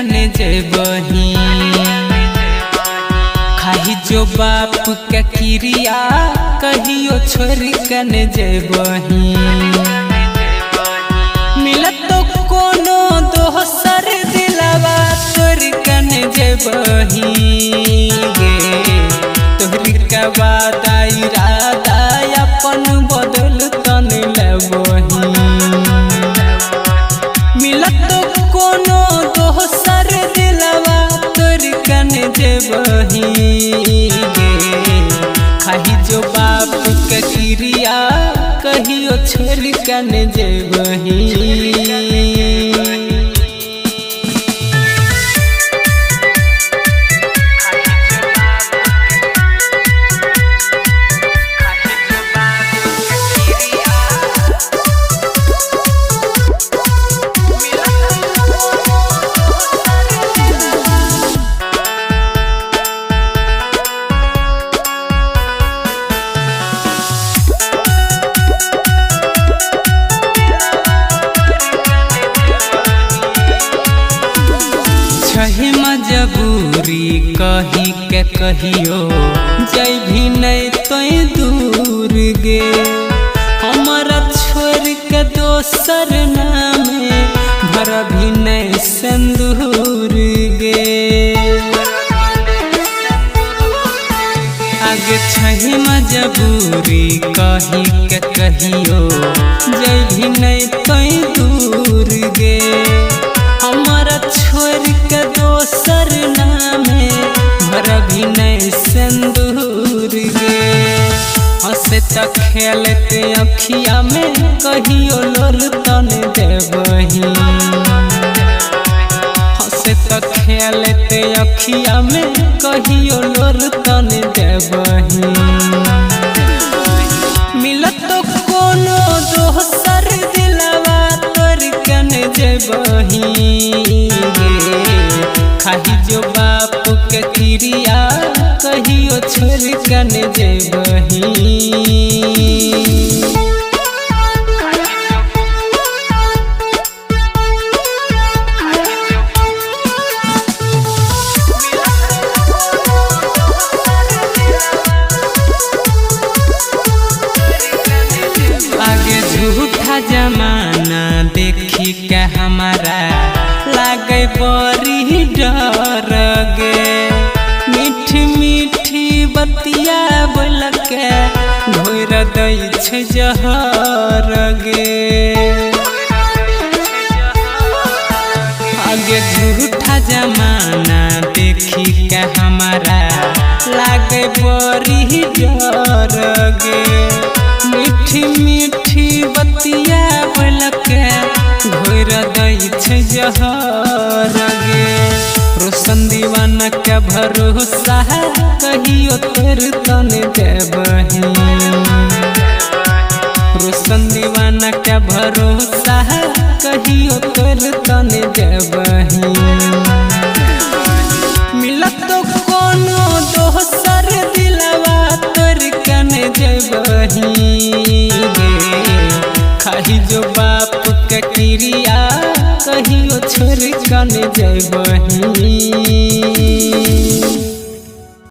कने जेबही खाही जो बाप के क्रिया कहियो छोड़ कने जेबही मिलत तो कोनो दोसर दिलवा तोड़ कने जेबही गे तोहरी के वादा इरादा अपन बदल तन लेबही मिलत तो कोनो दोसर दिलवा तोड़ कने जेबही गे खाही जो बाप के क्रिया कहियो छोड़ कने जेबही छही मजबूरी कही के कहियो जय भी नहीं तो दूर गे हमारा छोड़ के दोसर नामे भर भी नहीं सिंदूर गे आगे छही मजबूरी कही के कहियो जय भी नहीं तो दूर गे हमारा छोड़ के दोसर नामे भर भी नहीं सिंदूर गे हंसे त खेलते अखिया में कहियो लोर तन देबही हंसे त खेलते अखिया में कहियो लोर तन देबही मिलत तो कोनो दोसर दिलवा तोड़ कने जेबही खाही जो बाप के क्रिया कहियो छोड़ कने जेबही आगे झूठा जमाना देखी के हमारा लागे बड़ी डर गे मीठी मीठी बतिया बोल के घोर दै छै जहर गे आगे झूठा जमाना देखी के हमारा लागे बड़ी डर गे मीठी मीठी बतिया बोल के घोर दै छै जहर गे रोशन दीवाना के भरोसा है कहियो तोर तन देबही रोशन दीवाना के भरोसा है कहियो तोर तन देबही मिलत तो कोनो दोसर दिलवा तोड़ कने जेबही खाही जो बाप के क्रिया कहियो छोड़ कने जेबही।